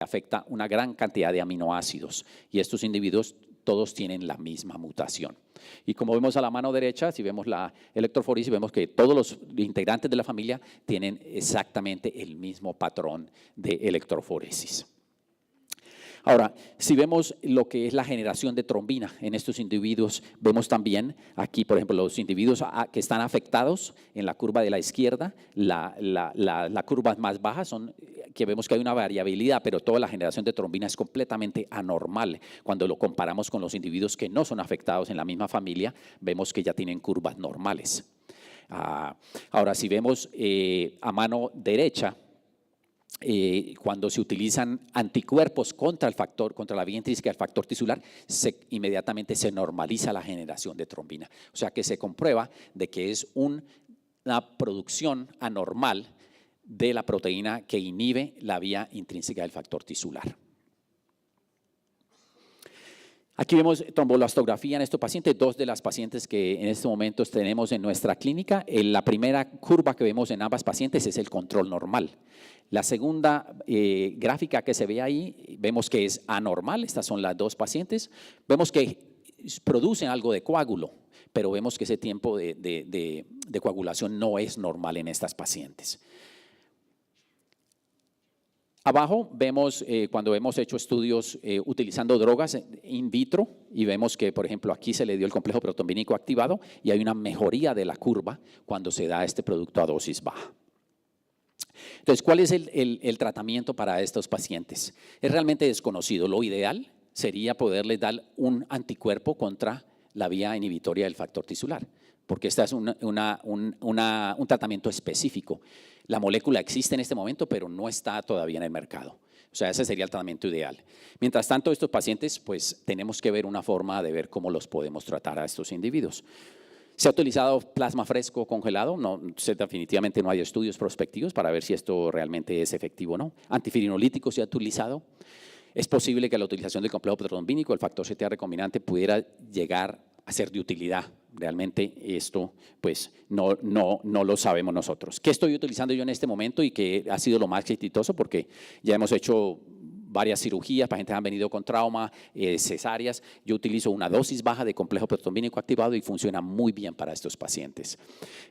afecta una gran cantidad de aminoácidos y estos individuos todos tienen la misma mutación. Y como vemos a la mano derecha, si vemos la electroforesis, vemos que todos los integrantes de la familia tienen exactamente el mismo patrón de electroforesis. Ahora, si vemos lo que es la generación de trombina en estos individuos, vemos también aquí, por ejemplo, los individuos que están afectados en la curva de la izquierda, la curva más baja son que vemos que hay una variabilidad, pero toda la generación de trombina es completamente anormal. Cuando lo comparamos con los individuos que no son afectados en la misma familia, vemos que ya tienen curvas normales. Ahora, si vemos a mano derecha, cuando se utilizan anticuerpos contra el factor, contra la vía intrínseca del factor tisular, inmediatamente se normaliza la generación de trombina. O sea que se comprueba de que es una producción anormal de la proteína que inhibe la vía intrínseca del factor tisular. Aquí vemos trombolastografía en estos pacientes, dos de las pacientes que en estos momentos tenemos en nuestra clínica. La primera curva que vemos en ambas pacientes es el control normal. La segunda gráfica que se ve ahí, vemos que es anormal, estas son las dos pacientes. Vemos que producen algo de coágulo, pero vemos que ese tiempo de coagulación no es normal en estas pacientes. Abajo vemos cuando hemos hecho estudios utilizando drogas in vitro y vemos que, por ejemplo, aquí se le dio el complejo protrombínico activado y hay una mejoría de la curva cuando se da este producto a dosis baja. Entonces, ¿cuál es el tratamiento para estos pacientes? Es realmente desconocido. Lo ideal sería poderles dar un anticuerpo contra la vía inhibitoria del factor tisular, porque este es un tratamiento específico. La molécula existe en este momento, pero no está todavía en el mercado. O sea, ese sería el tratamiento ideal. Mientras tanto, estos pacientes, pues tenemos que ver una forma de ver cómo los podemos tratar a estos individuos. ¿Se ha utilizado plasma fresco congelado? No, definitivamente no hay estudios prospectivos para ver si esto realmente es efectivo o no. Antifirinolítico se ha utilizado. Es posible que la utilización del complejo protrombínico, el factor CTA recombinante, pudiera llegar a ser de utilidad. Realmente esto pues no lo sabemos nosotros. ¿Qué estoy utilizando yo en este momento y que ha sido lo más exitoso? Porque ya hemos hecho varias cirugías, pacientes han venido con trauma, cesáreas. Yo utilizo una dosis baja de complejo protrombínico activado y funciona muy bien para estos pacientes.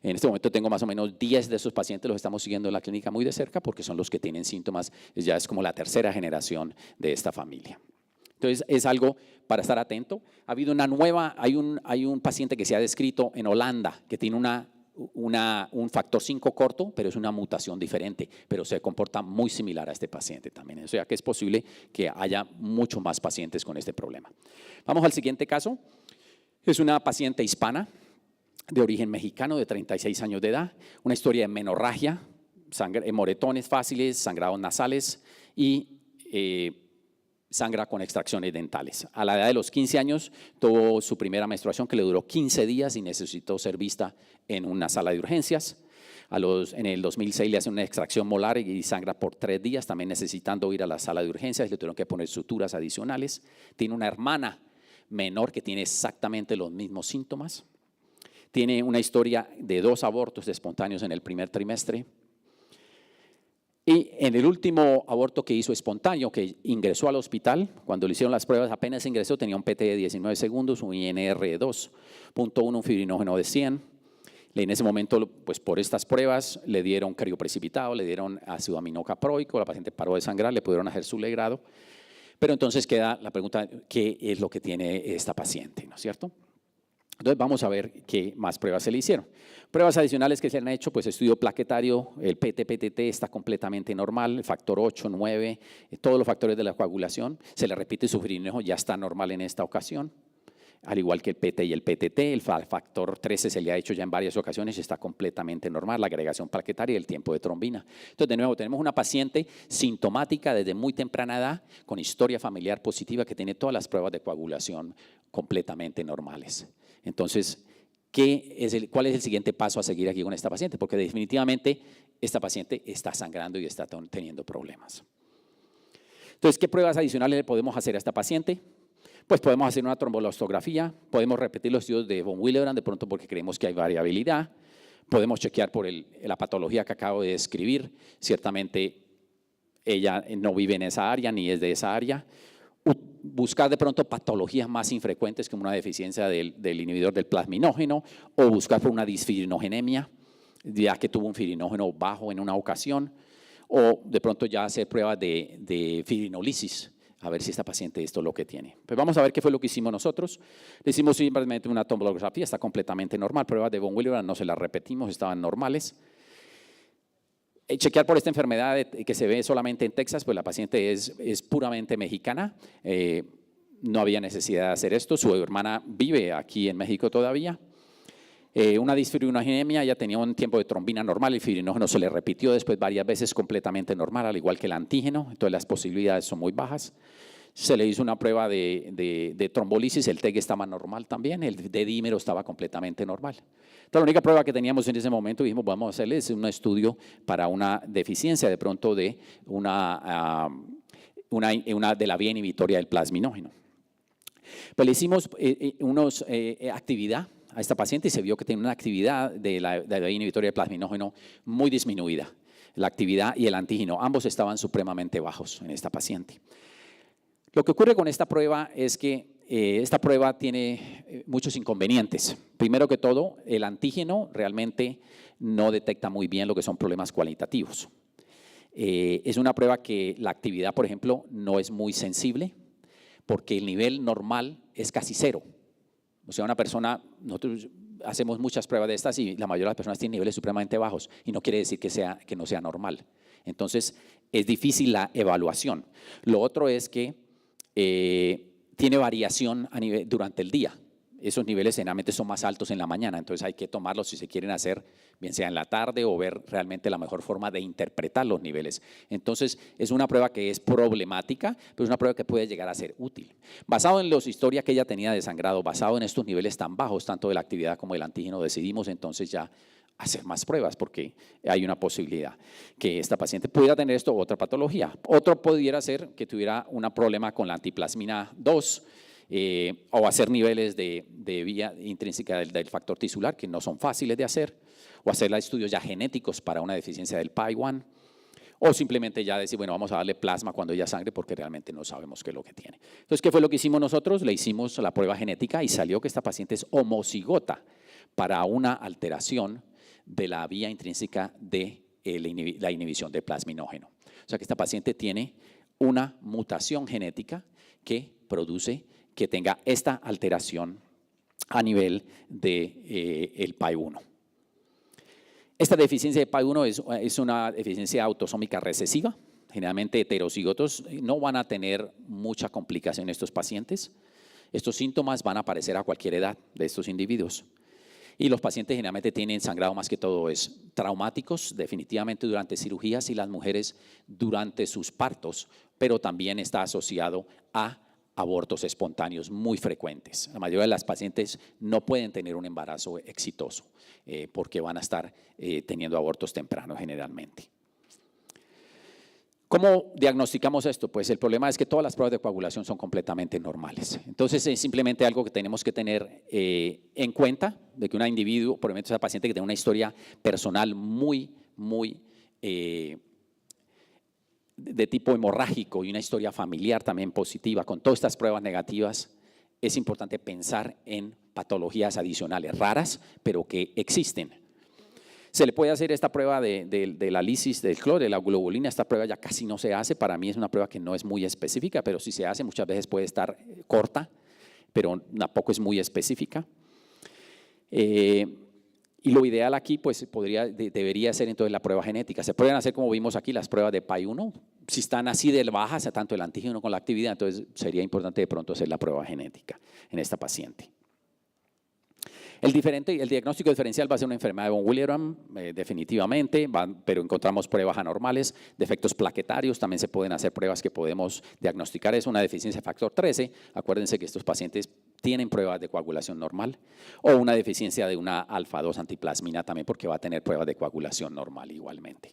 En este momento tengo más o menos 10 de esos pacientes, los estamos siguiendo en la clínica muy de cerca porque son los que tienen síntomas, ya es como la tercera generación de esta familia. Entonces, es algo para estar atento. Ha habido una nueva, hay un paciente que se ha descrito en Holanda que tiene un factor 5 corto, pero es una mutación diferente, pero se comporta muy similar a este paciente también. O sea que es posible que haya muchos más pacientes con este problema. Vamos al siguiente caso. Es una paciente hispana de origen mexicano de 36 años de edad, una historia de menorragia, moretones fáciles, sangrados nasales y sangra con extracciones dentales. A la edad de los 15 años tuvo su primera menstruación que le duró 15 días y necesitó ser vista en una sala de urgencias. En el 2006 le hacen una extracción molar y sangra por 3 días, también necesitando ir a la sala de urgencias, le tuvieron que poner suturas adicionales. Tiene una hermana menor que tiene exactamente los mismos síntomas. Tiene una historia de 2 abortos espontáneos en el primer trimestre. Y en el último aborto que hizo espontáneo, que ingresó al hospital, cuando le hicieron las pruebas apenas ingresó, tenía un PT de 19 segundos, un INR de 2.1, un fibrinógeno de 100. En ese momento, pues por estas pruebas, le dieron crioprecipitado, le dieron ácido aminocaproico, la paciente paró de sangrar, le pudieron hacer su legrado. Pero entonces queda la pregunta, ¿qué es lo que tiene esta paciente? ¿No es cierto? Entonces vamos a ver qué más pruebas se le hicieron. Pruebas adicionales que se han hecho, pues estudio plaquetario, el PT-PTT está completamente normal, el factor 8, 9, todos los factores de la coagulación. Se le repite su fibrinógeno, ya está normal en esta ocasión, al igual que el PT y el PTT. El factor 13 se le ha hecho ya en varias ocasiones y está completamente normal, la agregación plaquetaria y el tiempo de trombina. Entonces, de nuevo, tenemos una paciente sintomática desde muy temprana edad, con historia familiar positiva, que tiene todas las pruebas de coagulación completamente normales. Entonces, ¿cuál es el siguiente paso a seguir aquí con esta paciente? Porque definitivamente esta paciente está sangrando y está teniendo problemas. Entonces, ¿qué pruebas adicionales le podemos hacer a esta paciente? Pues podemos hacer una trombolastografía, podemos repetir los estudios de von Willebrand de pronto porque creemos que hay variabilidad, podemos chequear por la patología que acabo de describir, ciertamente ella no vive en esa área ni es de esa área. Buscar de pronto patologías más infrecuentes como una deficiencia del inhibidor del plasminógeno o buscar por una disfirinogenemia, ya que tuvo un firinógeno bajo en una ocasión, o de pronto ya hacer pruebas de firinolisis, a ver si esta paciente esto es lo que tiene. Pues vamos a ver qué fue lo que hicimos nosotros. Le hicimos simplemente una tomografía, está completamente normal. Pruebas de von Willebrand no se las repetimos, estaban normales. Chequear por esta enfermedad que se ve solamente en Texas, pues la paciente es puramente mexicana. No había necesidad de hacer esto. Su hermana vive aquí en México todavía. Una disfirinogenemia, ella tenía un tiempo de trombina normal, el fibrinógeno se le repitió después varias veces completamente normal, al igual que el antígeno, entonces las posibilidades son muy bajas. Se le hizo una prueba de trombolisis, el TEG estaba normal también, el de dímero estaba completamente normal. Entonces, la única prueba que teníamos en ese momento, dijimos, vamos a hacerles un estudio para una deficiencia de pronto de de la vía inhibitoria del plasminógeno. Pues le hicimos actividad a esta paciente y se vio que tenía una actividad de la vía inhibitoria del plasminógeno muy disminuida. La actividad y el antígeno, ambos estaban supremamente bajos en esta paciente. Lo que ocurre con esta prueba es que esta prueba tiene muchos inconvenientes. Primero que todo, el antígeno realmente no detecta muy bien lo que son problemas cualitativos. Es una prueba que la actividad, por ejemplo, no es muy sensible porque el nivel normal es casi cero. O sea, una persona, nosotros hacemos muchas pruebas de estas y la mayoría de las personas tienen niveles supremamente bajos y no quiere decir que no sea normal. Entonces, es difícil la evaluación. Lo otro es que tiene variación durante el día. Esos niveles generalmente son más altos en la mañana, entonces hay que tomarlos si se quieren hacer, bien sea en la tarde o ver realmente la mejor forma de interpretar los niveles. Entonces, es una prueba que es problemática, pero es una prueba que puede llegar a ser útil. Basado en los historias que ella tenía de sangrado, basado en estos niveles tan bajos, tanto de la actividad como del antígeno, decidimos entonces ya hacer más pruebas porque hay una posibilidad que esta paciente pudiera tener esto u otra patología. Otro pudiera ser que tuviera un problema con la antiplasmina 2, o hacer niveles de vía intrínseca del factor tisular que no son fáciles de hacer, o hacer estudios ya genéticos para una deficiencia del PAI-1, o simplemente ya decir, bueno, vamos a darle plasma cuando ella sangre porque realmente no sabemos qué es lo que tiene. Entonces, ¿qué fue lo que hicimos nosotros? Le hicimos la prueba genética y salió que esta paciente es homocigota para una alteración de la vía intrínseca de la inhibición del plasminógeno. O sea que esta paciente tiene una mutación genética que produce que tenga esta alteración a nivel del PAI-1. Esta deficiencia de PAI-1 es una deficiencia autosómica recesiva. Generalmente heterocigotos no van a tener mucha complicación en estos pacientes. Estos síntomas van a aparecer a cualquier edad de estos individuos. Y los pacientes generalmente tienen sangrado más que todo es traumáticos, definitivamente durante cirugías y las mujeres durante sus partos, pero también está asociado a abortos espontáneos muy frecuentes. La mayoría de las pacientes no pueden tener un embarazo exitoso porque van a estar teniendo abortos tempranos generalmente. ¿Cómo diagnosticamos esto? Pues el problema es que todas las pruebas de coagulación son completamente normales. Entonces es simplemente algo que tenemos que tener en cuenta de que un individuo, por ejemplo, esa paciente que tiene una historia personal muy de tipo hemorrágico y una historia familiar también positiva, con todas estas pruebas negativas, es importante pensar en patologías adicionales raras, pero que existen. Se le puede hacer esta prueba de la lisis del cloro, de la globulina. Esta prueba ya casi no se hace. Para mí es una prueba que no es muy específica, pero si se hace muchas veces puede estar corta, pero tampoco es muy específica. Y lo ideal aquí pues debería ser entonces la prueba genética. Se pueden hacer, como vimos aquí, las pruebas de PAI-1. Si están así de bajas, tanto el antígeno con la actividad, entonces sería importante de pronto hacer la prueba genética en esta paciente. El diagnóstico diferencial va a ser una enfermedad de von Willebrand, definitivamente, pero encontramos pruebas anormales, defectos plaquetarios, también se pueden hacer pruebas que podemos diagnosticar. Es una deficiencia de factor 13, acuérdense que estos pacientes tienen pruebas de coagulación normal, o una deficiencia de una alfa-2 antiplasmina también, porque va a tener pruebas de coagulación normal igualmente.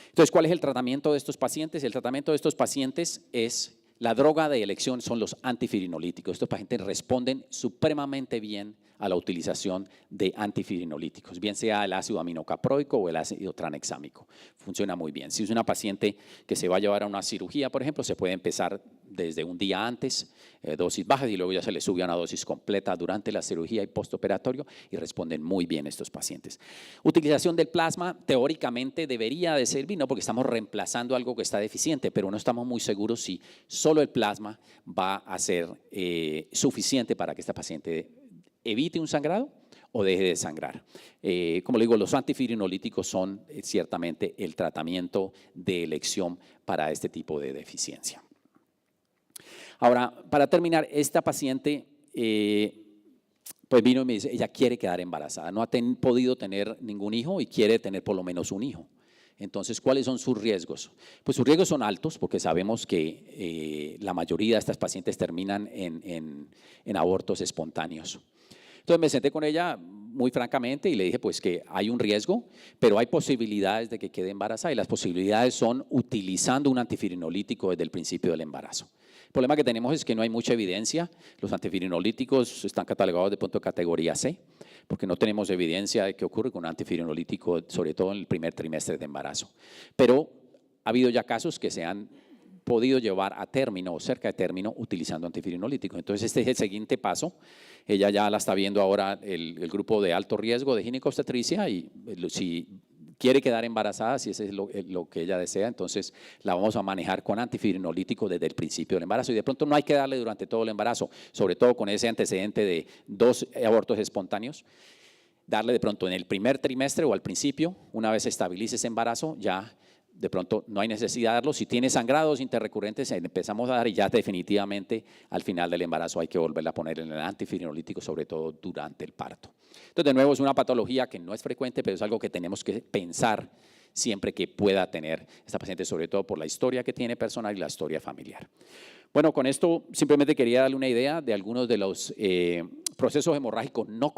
Entonces, ¿cuál es el tratamiento de estos pacientes? El tratamiento de estos pacientes es, la droga de elección son los antifirinolíticos. Estos pacientes responden supremamente bien a la utilización de antifibrinolíticos, bien sea el ácido aminocaproico o el ácido tranexámico. Funciona muy bien. Si es una paciente que se va a llevar a una cirugía, por ejemplo, se puede empezar desde un día antes, dosis bajas, y luego ya se le sube a una dosis completa durante la cirugía y postoperatorio, y responden muy bien estos pacientes. Utilización del plasma teóricamente debería de servir, ¿no? Porque estamos reemplazando algo que está deficiente, pero no estamos muy seguros si solo el plasma va a ser suficiente para que esta paciente evite un sangrado o deje de sangrar. Como le digo, los antifibrinolíticos son ciertamente el tratamiento de elección para este tipo de deficiencia. Ahora, para terminar, esta paciente pues vino y me dice, ella quiere quedar embarazada, no ha podido tener ningún hijo y quiere tener por lo menos un hijo. Entonces, ¿cuáles son sus riesgos? Pues sus riesgos son altos porque sabemos que la mayoría de estas pacientes terminan en abortos espontáneos. Entonces me senté con ella muy francamente y le dije pues que hay un riesgo, pero hay posibilidades de que quede embarazada, y las posibilidades son utilizando un antifibrinolítico desde el principio del embarazo. El problema que tenemos es que no hay mucha evidencia. Los antifibrinolíticos están catalogados de punto de categoría C, porque no tenemos evidencia de qué ocurre con un antifibrinolítico, sobre todo en el primer trimestre de embarazo. Pero ha habido ya casos que se han podido llevar a término o cerca de término utilizando antifibrinolíticos. Entonces, este es el siguiente paso. Ella ya la está viendo ahora el grupo de alto riesgo de ginecobstetricia, y si quiere quedar embarazada, si ese es lo que ella desea, entonces la vamos a manejar con antifibrinolítico desde el principio del embarazo. Y de pronto no hay que darle durante todo el embarazo, sobre todo con ese antecedente de 2 abortos espontáneos. Darle de pronto en el primer trimestre o al principio, una vez se estabilice ese embarazo, ya de pronto no hay necesidad de darlo. Si tiene sangrados interrecurrentes, empezamos a dar, y ya definitivamente al final del embarazo hay que volverla a poner en el antifibrinolítico, sobre todo durante el parto. Entonces, de nuevo, es una patología que no es frecuente, pero es algo que tenemos que pensar siempre que pueda tener esta paciente, sobre todo por la historia que tiene personal y la historia familiar. Bueno, con esto simplemente quería darle una idea de algunos de los procesos hemorrágicos no